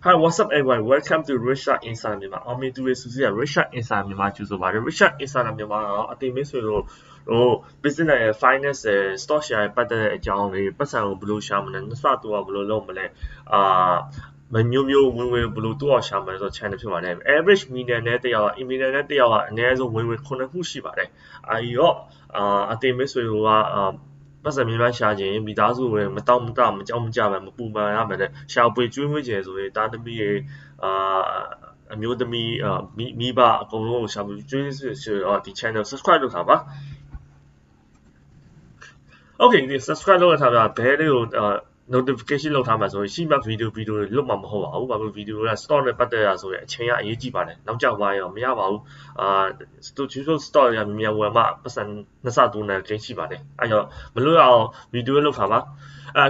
Hi, what's up, everyone? Welcome to Richard Inside Myanmar. I'm into Richard Inside Myanmar ကျူဆိုပါတယ် Richard Inside Myanmar ကအတင်မင်းဆွေတို့business နဲ့ finance နဲ့ stock share ပတ်သက်တဲ့အကြောင်းတွေပတ်စံကိုဘယ်လိုရှာမလဲနှစ်ဆတူအောင်ဘယ်လိုလုပ်မလဲမျိုးဝင်ဘယ်လိုတူအောင်ရှာမလဲဆိုတော့ channel ဖြစ်ပါတယ် average million နဲ့တစ်ယောက်million နဲ့တစ်ယောက်ကအနည်းဆုံးဝင်9ခုရှိပါတယ်အဲဒီတော့အတင်မင်းဆွေတို့ကပတ်စံများရှာခြင်းမိသားစုတွေမတောင့်မတမကြောက်မကြပဲမပူပန်ရမယ်တဲ့ရှာပွေကျွေးမွေးခြင်းဆိုရင်တာသမီးတွေအမျိုးသမီးမိဘအကုန်လုံးကိုရှာပွေကျွေးဆိုတော့ဒီ channel subscribe လုပ်ထားပါ Okay ဒီ subscribe လုပ်ထားတာဘယ်လေးကိုnotification လုပ်ထားမှာဆိုရင်ရှိမှ video တွေလွတ်မှာမဟုတ်ပါဘူးဘာလို့ video က stock နဲ့ပတ်သက်ရဆိုရင်အချိန်ကအရေးကြီးပါတယ်နောက်ကျသွားရောမရပါဘူးstudio stock ရမြန်ဝယ်မှပတ်စံနှစ်ဆတိုးနေကိန်းရှိပါတယ်အဲ့တော့မလို့ရအောင် video လုပ်ထားပါ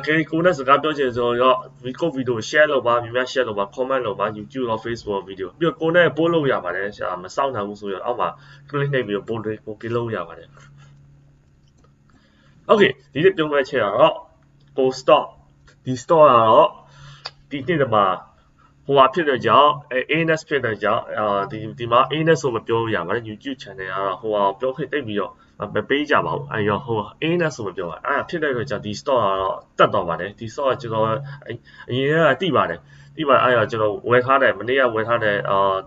ကိုနဲ့စကားပြောချင်ဆိုတော့ video share လုပ်ပါများ share လုပ်ပါ comment လုပ်ပါ YouTube ရော Facebook video ပြီးတော့ကိုနဲ့ပို့လို့ရပါတယ်မစောင့်နိုင်ဘူးဆိုရင်အောက်မှာ click နှိပ်ပြီးပို့လို့ရပါတယ် Okay ဒီနေ့ပြောမယ့်ချက်ကတော့ကို stock ဒီ store ကတော့ဒီနေ့မှာဟိုဟာဖြစ်တဲ့ကြောင့် ANS ဖြစ်တဲ့ကြောင့်ဒီမှာ ANS ဆိုမပြောရပါတယ် YouTube channel ကတော့ဟိုဟာပြောခဲ့တိတ်ပြီးတော့မပေးကြပါဘူးအဲ့တော့ဟို ANS ဆိုမပြောပါအဲ့ဖြစ်တဲ့ကြောင့်ဒီ store ကတော့တက်သွားပါတယ်ဒီ store ကကျွန်တော်အရင်ကတိပါတယ်အဲ့တော့ကျွန်တော်ဝယ်ထားတယ်မနေ့ကဝယ်ထားတယ်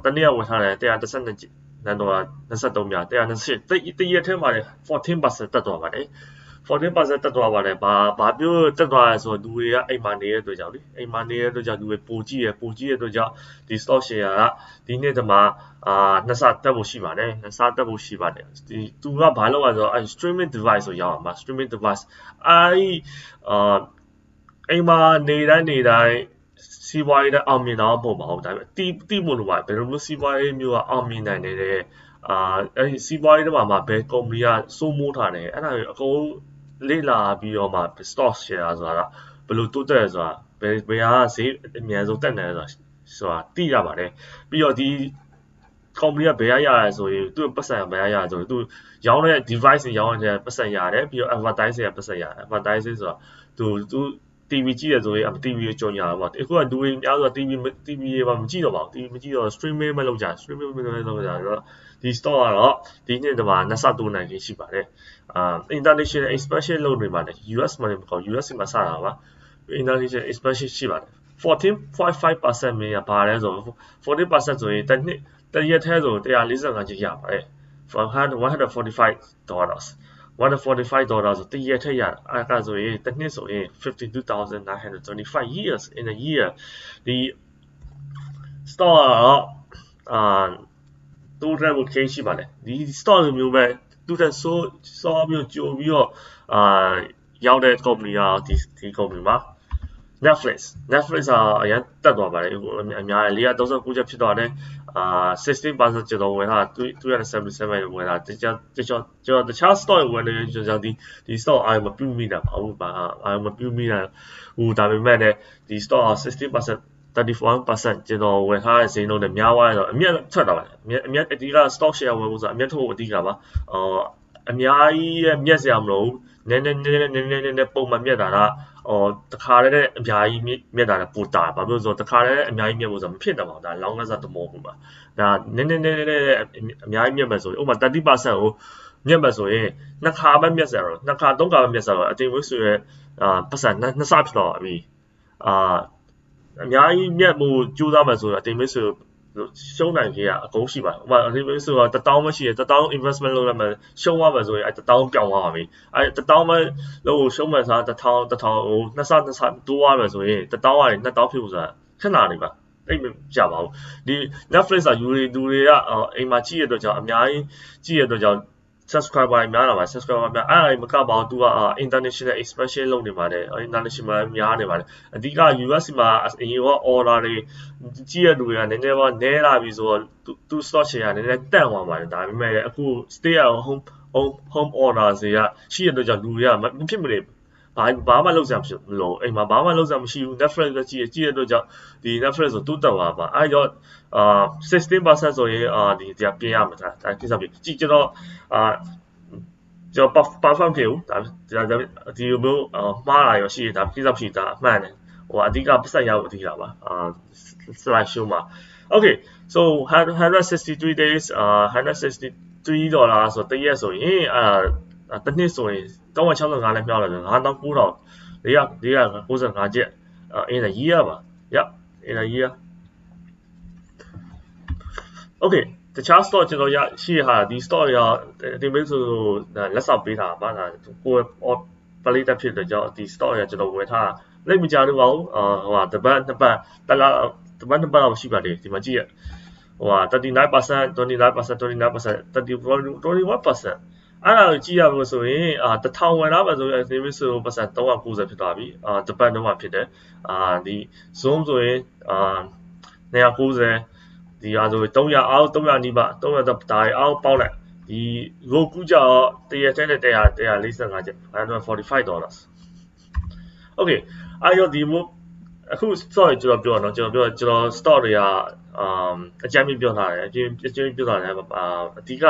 တနေ့ကဝယ်ထားတယ်112နန်ဒေါ်လာ23ပြ128တရက်ထဲမှာ 14% တက်သွားပါတယ်14% တက်သွားပါတယ်ဘာပြောတက်သွားလဲဆိုတော့လူတွေကအိမ်မှာနေတဲ့အတွက်ကြောင့်လေအိမ်မှာနေတဲ့အတွက်ကြောင့်လူတွေပိုကြည့်ရတဲ့အတွက်ကြောင့်ဒီ stock share ကဒီနေ့တမှာနှစ်ဆတက်ဖို့ရှိပါတယ်နှစ်ဆတက်ဖို့ရှိပါတယ်ဒီသူကဘာလုပ်ရဆိုတော့ streaming device ဆိုရောက်အောင်ပါ streaming device အိမ်မှာနေတိုင်းစီးပွားရေးနဲ့အောင်မြင်တော့ပုံပါဘူးဒါပေမဲ့တိဖို့လိုပါဘယ်လိုမျိုးစီးပွားရေးမျိုးကအောင်မြင်နိုင်နေတဲ့အဲဒီစီးပွားရေးတွေမှာဘယ်ကုမ္ပဏီကစိုးမိုးထားတယ်အဲ့ဒါတွေအကုန်လေ့လာပြီးတော့မှ stock share ဆိုတာဘယ်လိုတိုးတက်လဲဆိုတာဘယ်ဟာဈေးအများဆုံးတက်နေလဲဆိုတာသိရပါတယ်ပြီးတော့ဒီ company ကဘယ်ရရလဲဆိုရင်သူ့ပတ်စံဘယ်ရရဆိုရင်သူရောင်းတဲ့ device တွေရောင်းတဲ့ပတ်စံရတယ်ပြီးတော့ advertising ကပတ်စံရတယ် advertising ဆိုတာသူTV ကြည့်ရဆိုရင် TV ကိုကြော်ညာပါအခုကလူတွေများဆို TV တွေပါမကြည့်တော့ပါဘူး TV မကြည့်တော့ streaming မလုပ်ကြ streaming မလုပ်ကြတော့ဒီ store ကတော့ဒီနေ့တမှာနှစ်ဆတိုးနိုင်ခြင်းရှိပါတယ်international expansion လုပ်နေပါတယ် US မှာမဟုတ် US မှာစတာပါ international expansion ရှိပါတယ် 14.5% မြင်ရပါတယ်ဆို14% ဆိုရင်တရက်ထဲဆို145ကျပ်ရပါတယ်$145 $145ဆိုတရက်ထက်ရအဲ့ဒါဆိုရင်တစ်နှစ်ဆိုရင် 52,925 years in a year ဒီ store ကတော့တိုးတက်ဖို့ကိန်းရှိပါတယ်ဒီ store လိုမျိုးပဲသူတက်ဆိုမျိုးကြိုပြီးတော့ရောက်တဲ့ company ကဒီ company မှာ Netflix ကအရင်တက်သွားပါတယ်အများကြီး439ချက်ဖြစ်သွားတယ်16% ကျော်ဝယ်ထား277ဝယ်ထားတခြား stock ဝယ်နေကြကြောင့်ဒီ stock အားမပြုမိတာပါဘူးအားမပြုမိတာဟိုဒါပေမဲ့လည်းဒီ stock 16% 34% ကျွန်တော်ဝယ်ထားတဲ့ဈေးနှုန်းနဲ့များသွားတော့အမြတ်ထွက်တာပါအမြတ်အဓိက stock share ဝယ်ဖို့ဆိုအမြတ်ထုတ်ဖို့အဓိကပါအများကြီးရဲ့မြတ်စရာမလိုနည်းပုံမှန်မြတ်တာကတခါတည်းအများကြီးမြတ်တာလည်းပိုတာဘာလို့ဆိုတော့တခါတည်းအများကြီးမြတ်ဖို့ဆိုမဖြစ်တော့ပါဘူးဒါလောင်းကစားတမောဘူးပါဒါနည်းအများကြီးမြတ်မယ်ဆိုရင်ဥပမာ 30% ကိုမြတ်မယ်ဆိုရင်နှစ်ခါပဲမြတ်စရာတော့နှစ်ခါသုံးခါပဲမြတ်စရာတော့အတင်ဝစ်ဆိုရဲပတ်စံနှစ်ဆဖြစ်တော့ပြီအများကြီးမြတ်ဖို့ကြိုးစားမယ်ဆိုတော့အတင်ဝစ်ဆိုရှုံးနိုင်ကြီးကအကုန်ရှိပါတယ်ဥပမာအတင်ဝစ်ဆိုတော့1000ပဲရှိတယ်1000 investment လုပ်လိုက်မယ်ရှုံးသွားမယ်ဆိုရင်1000ပြောင်းသွားပါပြီ1000ပဲလို့ရှုံးမယ်ဆိုတော့1000ဟိုနှစ်ဆတိုးသွားမယ်ဆိုရင်1000ကနေ2000ဖြစ်ဖို့ဆိုတာခဏနေပါတိတ်မကြပါဘူးဒီ Netflix ကလူတွေကအိမ်မှာကြည့်ရတဲ့အတွက်ကြောင့်အများကြီးကြည့်ရတဲ့အတွက်ကြောင့် subscriber များလာပါ subscriber များအဲ့မကပါဘူးသူက international expansion လုပ်နေပါတယ် international များနေပါတယ်အဓိက US မှာအရင်က order တွေကြည့်ရလူတွေကနည်းနည်းပါနည်းလာပြီဆိုတော့သူ stock share ကနည်းနည်းတန့်သွားပါတယ်ဒါပေမဲ့အခု stay at home order တွေကရှိရတဲ့ကြောင့်လူတွေကမဖြစ်မနေဘာမှလုပ်စရာမရှိဘူးလို့အိမ်မှာဘာမှလုပ်စရာမရှိဘူး Netflix ပဲကြည့်ရတဲ့ကြောင့်ဒီ Netflix ဆိုတူးတက်သွားပါအဲ့တော့16% ဆိုရင်ဒီပြင်ရမှာဒါကိစ္စဖြစ်ကြည့်ကျွန်တော် perform ဖြစ်ဦးဒါဒီလိုမျိုးမှားလာရောရှိတာကိစ္စဖြစ်တာအမှန်တယ် I think I percent yaw slideshow ma. Okay, so 163 days, $163 so တစ်ရက်ဆိုရင်တစ်နှစ်ဆိုရင်365နဲ့မြောက်လာတယ်$9,995ကျပ်in a year ပါ Yep, in a year. Okay, တခြား store ကျွန်တော်ရှိဟာဒီ store တွေကဒီမျိုးဆိုလက်ဆောင်ပေးတာပါဒါကိုပလိတက်ဖြစ်တဲ့ကြောင့်ဒီ store တွေကကျွန်တော်ဝယ်ထားလိမ့်မကြလို့ပါဘူးဟိုတပတ်နှစ်ပတ်တစ်လတပတ်နှစ်ပတ်လောက်ရှိပါတယ်ဒီမှာကြည့်ရ39% 29% 29% 31% အဲ့ဒါကိုကြည့်ရလို့ဆိုရင်1000ဝင်လာပါဆိုရင်ဒီမျိုးဆိုပတ်စံ390ဖြစ်သွားပြီတပတ်တော့မှဖြစ်တယ်ဒီ zoom ဆိုရင်290ဒီအားဆို300အောက်300နီးပါး300ဒါအောက်ပေါက်လိုက်ဒီကိုကူးကြတော့တရက်တဲ့145ကျပ်$145 Okay အဲ့တော့ဒီအခု sorry ကျွန်တော်ပြောတော့ကျွန်တော် stock တွေကအကြမ်းမြပြောထားတယ်အကျဉ်းပြောထားတယ်အဓိက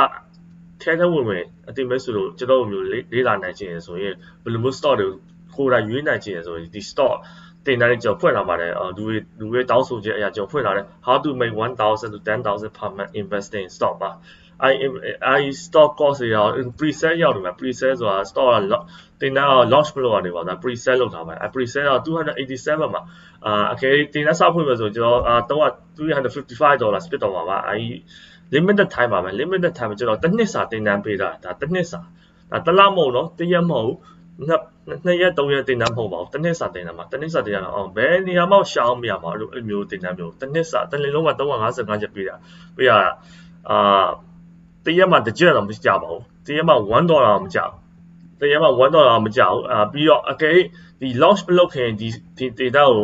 ထဲဝင်အတိမဲဆိုလို့ကျွန်တော်မျိုးလေးလာနိုင်ခြင်းဆိုရင်ဘယ်လိုမျိုး stock တွေကိုယ်တိုင်ရွေးနိုင်ခြင်းဆိုရင်ဒီ stock တင်ထားတဲ့ကျွန်တော်ဖွင့်လာပါတယ်လူတွေတောင်းဆိုချက်အရာကျွန်တော်ဖွင့်လာတယ် how to make 1,000 to 10,000 per month investing in stock ပါI stock cost တွေရော pre-sale ရောက်တယ်မှာ pre-sale ဆိုတာ stock တင်ထား launch မလုပ်ရသေးပါဘူးဒါ pre-sale လုပ်ထားပါတယ် pre-sale က287မှာအကယ်တင်ထားစဖွင့်မယ်ဆိုကျွန်တော်$355ဖြစ်တော့မှာပါlimited time ပါမယ် limited time ကျွန်တော်တစ်နှစ်စာတင်တန်းပေးတာဒါတစ်နှစ်စာဒါတစ်လမဟုတ်နော်တစ်ရက်မဟုတ်နှစ်ရက်သုံးရက်တင်တန်းမဟုတ်ပါဘူးတစ်နှစ်စာတင်တန်းမှာတစ်နှစ်စာတင်တန်းအောင်ဘယ်နေရာမှရှောင်မရပါဘူးအဲ့မျိုးတင်တန်းမျိုးတစ်နှစ်စာတစ်လလုံးက355ချက်ပေးရတစ်ရက်မှတစ်ချက်တော့မကြပါဘူးတစ်ရက်မှ$1မကြဘူးတစ်ရက်မှ$1မကြဘူးပြီးတော့အကယ်ဒီ launch မလုပ်ခင်ဒီ data ကို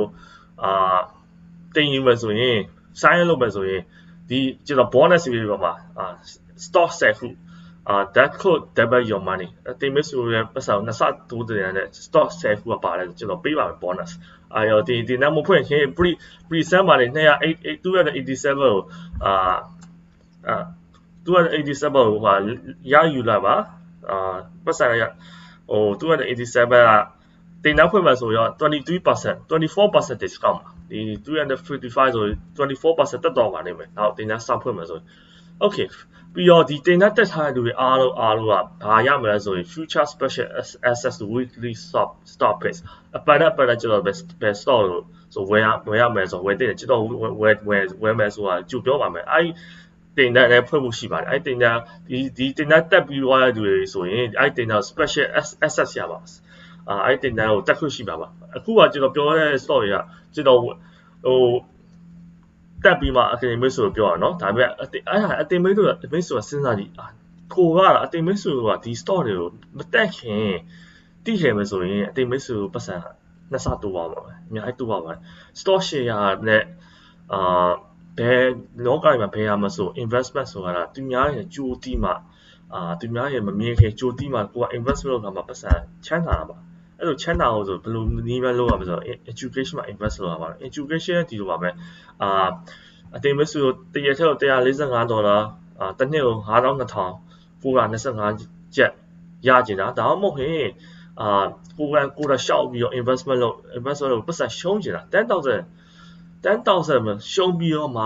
တင်ယူမယ်ဆိုရင် sign လုပ်မယ်ဆိုရင်ဒီကျွန်တော် bonus တွေပါမှာstock set ခုthat could double your money တင်မယ်ဆိုရင်ပတ်စံနှစ်ဆတိုးတယ်တဲ့ stock set ခုပါတယ်ကျွန်တော်ပေးပါမယ် bonus ရောဒီနံမဖွင့်ခင် pre sale မှာ287ကို287ကိုရယူလာပါပတ်စံရ287ကတင်နောက်ဖွင့်မှာဆိုရော23% discount ပါဒီ255ဆို24%တက်တော့ပါနေမယ်နောက်တင်နောက်စဖွင့်မှာဆို Okay ပြီးတော့ဒီတင်နောက်တက်ထားတဲ့လူတွေအားလုံးကဘာရမလဲဆိုရင် future special access to weekly stock price အပတ်ကျွန်တော် best stock လို့ဆိုဝယ်ရမယ်ဆိုဝယ်တဲ့ကျွန်တော်ဝယ်မယ်ဆိုတာကြိုပြောပါမယ်အဲ့တင်တဲ့လည်းဖွင့်ဖို့ရှိပါတယ်အဲ့တင်တဲ့ဒီတင်တဲ့တက်ပြီးသွားတဲ့လူတွေဆိုရင်အဲ့တင်တဲ့ special access ရပါအဲ့တင်တဲ့ကိုတက်ခွင့်ရှိပါအခုကကျွန်တော်ပြောတဲ့ stock တွေကကျွန်တော်တက်ပြီးမှအတင်မိတ်ဆိုပြောရအောင်နော်ဒါပေမဲ့အတင်မိတ်ဆိုတာစဉ်းစားကြည့်ကိုကအတင်မိတ်ဆိုတာဒီ stock တွေကိုမတက်ခင်တိခဲ့မယ်ဆိုရင်အတင်မိတ်ဆိုပတ်စံနှစ်ဆတိုးပါမှာပဲအများကြီးတိုးပါမှာ stock share နဲ့ဘယ်လောကမှာဘယ်မှာဆို investment ဆိုတာသူများရဲ့ကြိုးတီးမှသူများရဲ့မမြင်ခင်ကြိုးတီးမှကိုက investment လုပ်တာမှာပတ်စံချမ်းသာတာပါအဲ့လိုချမ်းသာအောင်ဆိုဘယ်လိုနည်းပဲလုပ်ရမလဲဆိုတော့ education မှာ invest လုပ်ရပါမယ် education ဒီလိုပါပဲအတင်မဲ့ဆိုတရက်ထက်$145တစ်နှစ်ကို$5,225ကျပ်ရကျင်တာဒါမှမဟုတ်ရင်ကိုယ်ရှောက်ပြီးတော့ investment လုပ်ပတ်စံရှုံးကျင်တာ10,000ရှုံးပြီးတော့မှ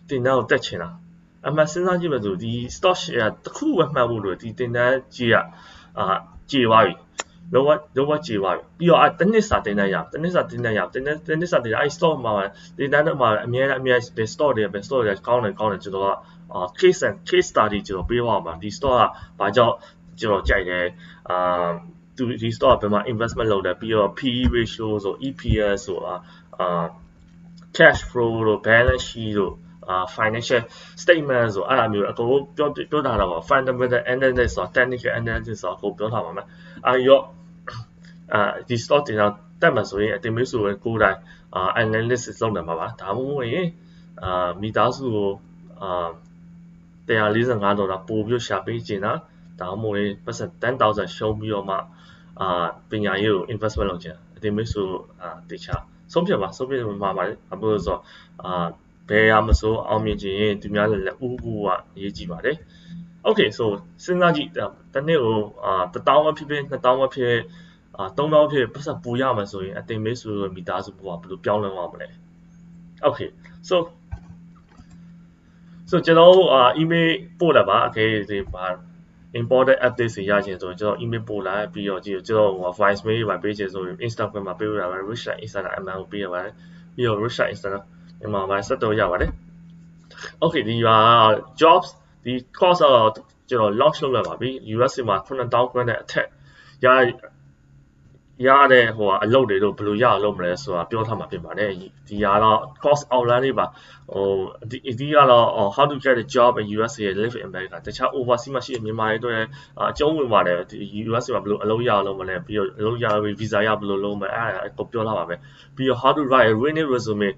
တင်တန်းကိုတက်ချင်တာအမှန်စဉ်းစားကြည့်မယ်ဆိုဒီ stock share တစ်ခုပဲမှတ်ဖို့လို့ဒီတင်တန်းကြီးကြေသွားပြီလုံးဝကြေသွားပြီပြီးတော့တစ်နှစ်စာတင်တန်းရတစ်နှစ်စာတင်အဲ့ stock မှာတင်တန်းမှာအများ best stock တွေကောင်းတယ်ကျွန်တော်ကcase study ကျွန်တော်ပေးပါမှာဒီ stock ကဘာကြောင့်ကျွန်တော်ကြိုက်တယ်ဒီ stock ဘယ်မှာ investment လုပ်တယ်ပြီးတော့ PE ratio ဆို EPS ဆိုcash flow တို့ balance sheet တို့financial statement ဆိုအဲ့လိုမျိုးအကုန်ပြောထားတာပါ fundamental analysis ဆို technical analysis ဆိုအကုန်ပြောထားပါမယ်ရောဒီ stock တင်တော့တက်မှာဆိုရင်အတင်မေးဆိုရင်ကိုယ်တိုင်analysis လုပ်နိုင်မှာပါဒါမှမဟုတ်ရင်မိသားစုကို$145ပို့ပြီးရှာပေးချင်တာဒါမှမဟုတ်ရင်ပတ်စံ10,000ရှုံးပြီးတော့မှပညာရေးကို investment လုပ်ချင်အတင်မေးဆိုတေချာဆုံးဖြတ်မှာပါတယ်ဘာလို့လဲဆိုတော့ဘယ်ရမဆိုအောင်မြင်ခြင်းသူများလည်းဥပူကအရေးကြီးပါတယ် Okay so စဉ်းစားကြည့်တစ်နေ့ကို1000ပဲဖြစ်ဖြစ်2000ပဲဖြစ် 3000ဖြစ်ပတ်စံပူရမှာဆိုရင်အတင်မေးဆိုမိသားစုဘဝဘယ်လိုပြောင်းလဲအောင်မလဲ Okay so ကျွန်တော်email ပို့လာပါ okay ဒီမှာ important update တွေရချင်ဆိုရင်ကျွန်တော် email ပို့လိုက်ပြီးတော့ကျွန်တော်voice mail ပါပေးချင်ဆိုရင် Instagram မှာပေးရပါတယ် Richard Instagram ML ကိုပေးရပါတယ်ပြီးတော့ Richard Instagram မှာမှာဆက်တော့ရပါတယ် Okay ဒီjobs ဒီ course ကျွန်တော် launch လုပ်လိုက်ပါပြီ US မှာ9000 grant နဲ့အထက်ရတဲ့အလုပ်တွေတော့ဘယ်လိုရအောင်လုပ်မလဲဆိုတာပြောထားမှာဖြစ်ပါတယ်ဒီကတော့ course outline လေးပါဒီကတော့ how to get a job in USA live in America တခြား overseas မှာရှိတဲ့မြန်မာတွေအတွက်အကျုံးဝင်ပါတယ်ဒီ US မှာဘယ်လိုအလုပ်ရအောင်လုပ်မလဲပြီးတော့အလုပ်ရပြီး visa ရဘယ်လိုလုပ်မလဲအဲ့ဒါပြောထားပါပဲပြီးတော့ how to write a written resume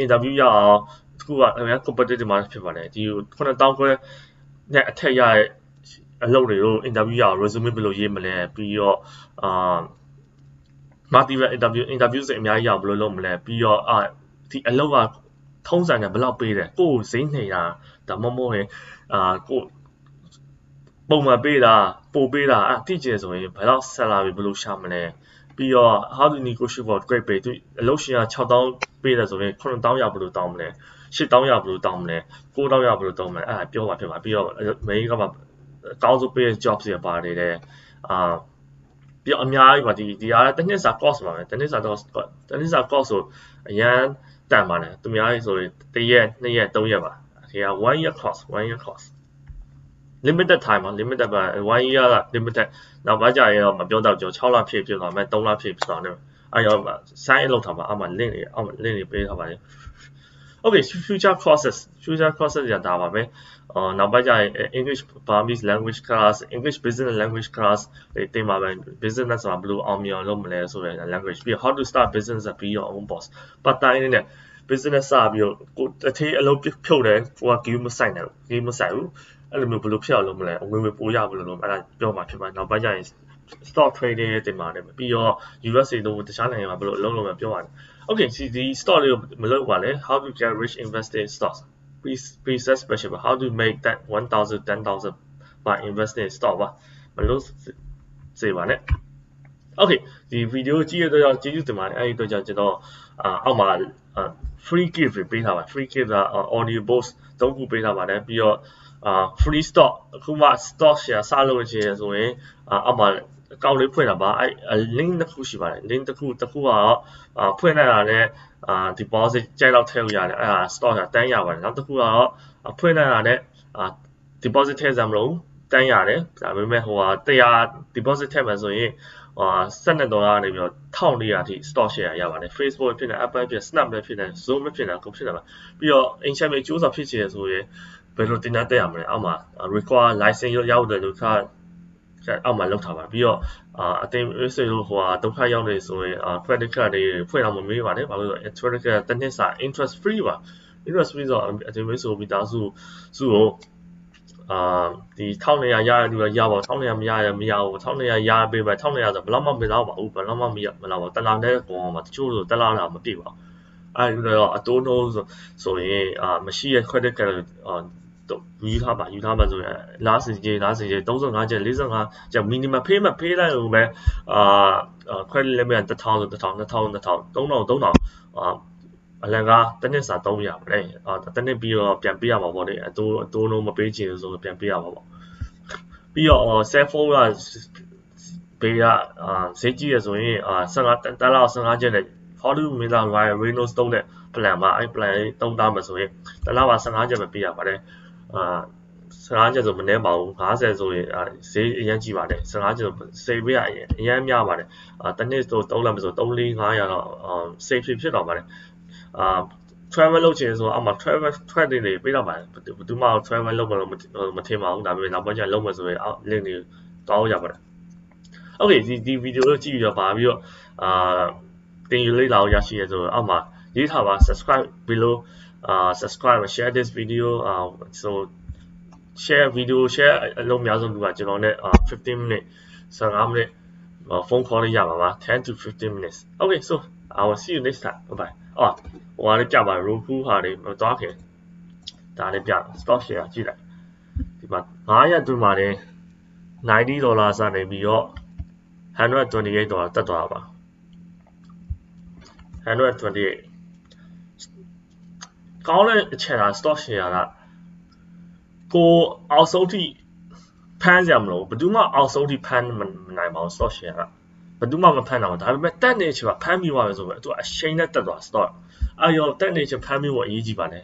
interview ရအောင်တခုက competitive မှာဖြစ်ပါတယ်ဒီ9000ခွဲနဲ့အထက်ရတဲ့အလုပ်တွေကို interview ရအောင် resume ဘယ်လိုရေးမလဲပြီးတော့multiple interview တွေအများကြီးရအောင်ဘယ်လိုလုပ်မလဲပြီးတော့ဒီအလုပ်ကထုံးစံနဲ့ဘယ်လောက်ပေးတယ်ကိုယ်ဈေးနေတာဒါမှမဟုတ်ရင်ကိုယ်ပုံမှန်ပေးတာပို့ပေးတာတိကျဆိုရင်ဘယ်လောက် salary ဘယ်လိုရှာမလဲပြီးတော့ how to negotiate for great pay သူအလုပ်ရှင်က6000ပေးတယ်ဆိုရင်9000ရဘယ်လိုတောင်းမလဲ8000ရဘယ်လိုတောင်းမလဲ9000ရဘယ်လိုတောင်းမလဲအဲ့ဒါပြောပါဖြစ်ပါပြီးတော့မေးကမှအကောင်းဆုံးပေးတဲ့ job တွေပါနေတယ်ပြီးတော့အများကြီးပါဒီကတစ်နှစ်စာ course ပါပဲတစ်နှစ်စာ course ဆိုအရန်တန်ပါတယ်သူများကြီးဆိုရင်1ရက်2ရက်3ရက်ပါဒီက1 year course limited time ပါ limited ပါ1 year က limited နောက်ပိုင်းကျရင်တော့မပြောတော့ကြော6လဖြစ်သွားမယ်3လဖြစ်ဆိုတော့အဲ့တော့ sign လုပ်ထားပါအောက်မှာ link တွေပေးထားပါတယ် Okay future courses ရတာပါပဲနောက်ပိုင်းကျရင် English Burmese language class English business language class တွေတင်ပါပဲ business ဆိုတာဘယ်လိုအောင်မြင်အောင်လုပ်မလဲဆိုတဲ့ language ပြီး how to start business and be your own boss ပတ်တိုင်းနဲ့ business စပြီးတော့ကိုတစ်သေးအလုပ်ဖြုတ်တယ်ကိုက game မဆိုင်ဘူးအဲ့လိုမျိုးဘယ်လိုဖြစ်အောင်လုပ်မလဲအဝင်ပို့ရဘယ်လိုလုပ်အဲ့ဒါပြောမှာဖြစ်ပါနောက်ပိုင်းကျရင် stock trading တင်ပါတယ်ပြီးတော့ USA တို့တခြားနိုင်ငံမှာဘယ်လိုအလုပ်လုပ်မလဲပြောပါတယ် Okay ဒီ stock လေးကိုမလုပ်ပါနဲ့ how to get rich investing in stocks preset special how to make that 1000 10000 by investing in stock ပါမလို့စေပါနဲ့ Okay ဒီ video ကြည့်ရတော့ကျေးဇူးတင်ပါတယ်အဲ့ဒီတော့ကျွန်တော်အောက်မှာfree gift ပေးထားပါ free gift က audio boost 3ခုပေးထားပါတယ်ပြီးတော့free stock အခုမှ stock share စလုပ်ချင်ဆိုရင်အောက်မှာအကောင့်လေးဖွင့်တာပါအဲ့ link တစ်ခုရှိပါတယ် link တစ်ခုကတော့ဖွင့်လိုက်တာနဲ့deposit ကြိုက်တော့ထည့်လို့ရတယ်အဲ့ဒါ stock ကတန်းရပါတယ်နောက်တစ်ခုကတော့ဖွင့်လိုက်တာနဲ့deposit ထည့်စမ်းမလို့တန်းရတယ်ဒါပေမဲ့100 deposit ထည့်မှဆိုရင်$12နေပြီးတော့1400အထိ stock share ရပါတယ် Facebook ဖြစ်နေ Apple ဖြစ် Snap လည်းဖြစ်နေ Zoom လည်းဖြစ်နေကုန်ဖြစ်နေပါပြီးတော့ Ancient အကျိုးဆောင်ဖြစ်ချင်ဆိုရင်ဘယ်လိုတင်တက်ရမလဲအောက်မှာ require license ရောက်တယ်လို့အောက်မှာလောက်ထားပါပြီးတော့အတင်ဆိုလို့ဒုက္ခရောက်နေဆိုရင်credit card တွေဖွင့်အောင်မမေးပါနဲ့ဘာလို့လဲ credit card တစ်နှစ်စာ interest free ပါ interest free ဆိုတော့အတင်ဆိုမိသားစုကိုဒီ1200ရရလို့ရပါ1200မရရမရဘူး1200ရပေးပါ1200ဆိုဘယ်တော့မှမလောက်ပါဘူးဘယ်တော့မှမလောက်ပါတလားနဲ့ပုံအောင်ပါတချို့ဆိုတလားမပြည့်ပါအဲ့ဒါတော့အတိုးနှုံးဆိုရင်မရှိရ credit card ယူထားပါဆိုရင်last year 35ကျပ်45ကျပ် minimum payment ပေးလိုက်လို့ပဲ credit limit 1000 2000အလကားတစ်နှစ်စာ300ပဲတစ်နှစ်ပြီးတော့ပြန်ပေးရမှာပေါ့လေအတိုးနှုန်းမပေးချင်ဆိုပြန်ပေးရမှာပေါ့ပြီးတော့ cell phone ကဘေးကဈေးကြီးရဆိုရင်15တန်းလောက်15ကျပ်နဲ့ Holly မင်းသား Royal Reynolds သုံးတဲ့ plan မှာအဲ့ plan လေးသုံးသားမှာဆိုရင်တလားပါ15ကျပ်ပဲပေးရပါတယ်15ကျပ်ဆိုမနည်းပါဘူး50ဆိုရင်ဈေးအရင်ကြီးပါတယ်15ကျပ်စေးပေးရအရင်များပါတယ်တစ်နှစ်ဆို3လမဆို3 4 500တော့save ဖြစ်တော့ပါတယ်travel လုပ်ချင်ဆိုအမှ travel တွေပေးတော့ပါတယ်ဘယ်သူမှ travel လုပ်မလို့မထင်ပါဘူးဒါပေမဲ့နောက်ပိုင်းကျလုပ်မယ်ဆိုရင် link တွေတောင်းရပါတယ် Okay ဒီ video ကိုကြည့်ပြီးတော့ပါပြီးတော့တင်ယူလေးလာရရှိရဆိုအောက်မှာရေးထားပါ subscribe below subscribe share this video so share video share အလုံးများဆုံးလူကကျွန်တော်နဲ့15 minute 15 minute phone call လေးရပါပါ10 to 15 minutes Okay so I will see you next time bye bye ဟိုလေးပြပါ Roku ဟာတွေမသွားခင်ဒါလေးပြ stock share ကြည့်လိုက်ဒီမှာ900တွင်းပါတယ်$90စနေပြီးတော့ $128တက်သွားပါ128ကောင်းတဲ့အချက်လား stock share ကကိုအောက်ဆုံးထိဖမ်းကြမလို့ဘယ်သူမှအောက်ဆုံးထိဖမ်းမနိုင်ပါဘူး stock share ကဘယ်သူမှမဖမ်းနိုင်ဘူးဒါပေမဲ့တက်နေချင်ပါဖမ်းပြီးသွားပြီဆိုပဲသူအရှိန်နဲ့တက်သွား stock အဲ့ရောတက်နေချင်ဖမ်းပြီးဖို့အရေးကြီးပါနဲ့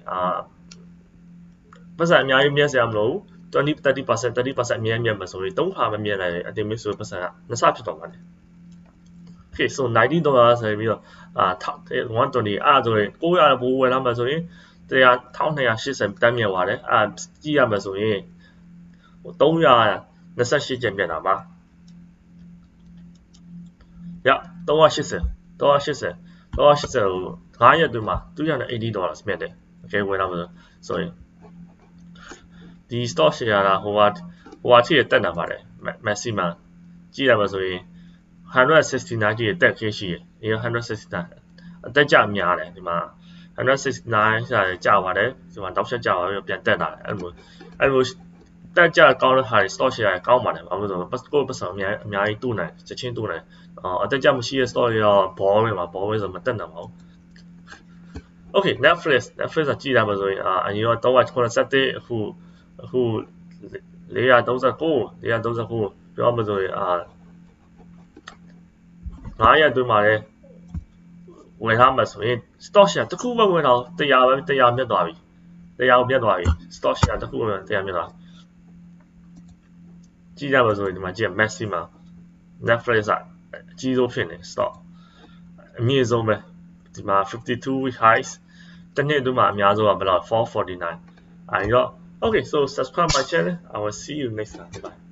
ပတ်စံအများကြီးမြတ်စရာမလို30% မြတ်မှာဆိုရင်3ခါမမြတ်နိုင်တဲ့အတင်မျိုးဆိုပတ်စံကနှစ်ဆဖြစ်သွားပါတယ် Okay so $90ဆိုပြီးတော့120အဲ့ဆိုရင်900ပိုးဝယ်လာမှဆိုရင်1280တန်းမြတ်သွားတယ်ကြည့်ရမှာဆိုရင်328ကျန်မြတ်တာပါရ380ကို9ရက်အတွင်းမှာ$380မြတ်တယ် Okay ဝယ်လာမှာဆိုရင်ဒီ stock share ကဟိုဟာထိတက်နေပါတယ် maximum ကြည့်ရမှာဆိုရင်169ကြီးတက်ခဲ့ရှိတယ်169အတက်ကြများတယ်ဒီမှာ169ရှာကြာပါတယ်ဒီမှာတောက်ချက်ကြာပါပြန်တက်လာတယ်အဲ့လိုတက်ကြကောင်းတဲ့ဟာတွေ stock share ကောင်းပါတယ်ဘာလို့လဲဆိုတော့ပတ်စံအများကြီးတူနိုင်ချက်ချင်းတူနိုင်အတက်ကြမရှိတဲ့ stock တွေတော့ဘောပဲမှာဘောပဲဆိုမတက်နိုင်ပါဘူး Okay Netflix ကကြည့်ရမှာဆိုရင်အရင်တော့381အခု439ပြောမှဆိုရင်9ရက်အတွင်းမှာလည်းဝယ်ထားမှာဆိုရင် stock share တစ်ခုပဲဝင်တော့100မြတ်သွားပြီ100မြတ်သွားပြီ stock share တစ်ခုပဲ100မြတ်သွားကြည့်ရမှာဆိုရင်ဒီမှာကြည့် maximum Netflix အကြီးဆုံးဖြစ်နေ stock အမြင့်ဆုံးပဲဒီမှာ52 week highs တစ်နှစ်အတွင်းမှာအများဆုံးကဘယ်လောက်449အဲ့တော့Okay, so subscribe my channel. I will see you next time. Bye.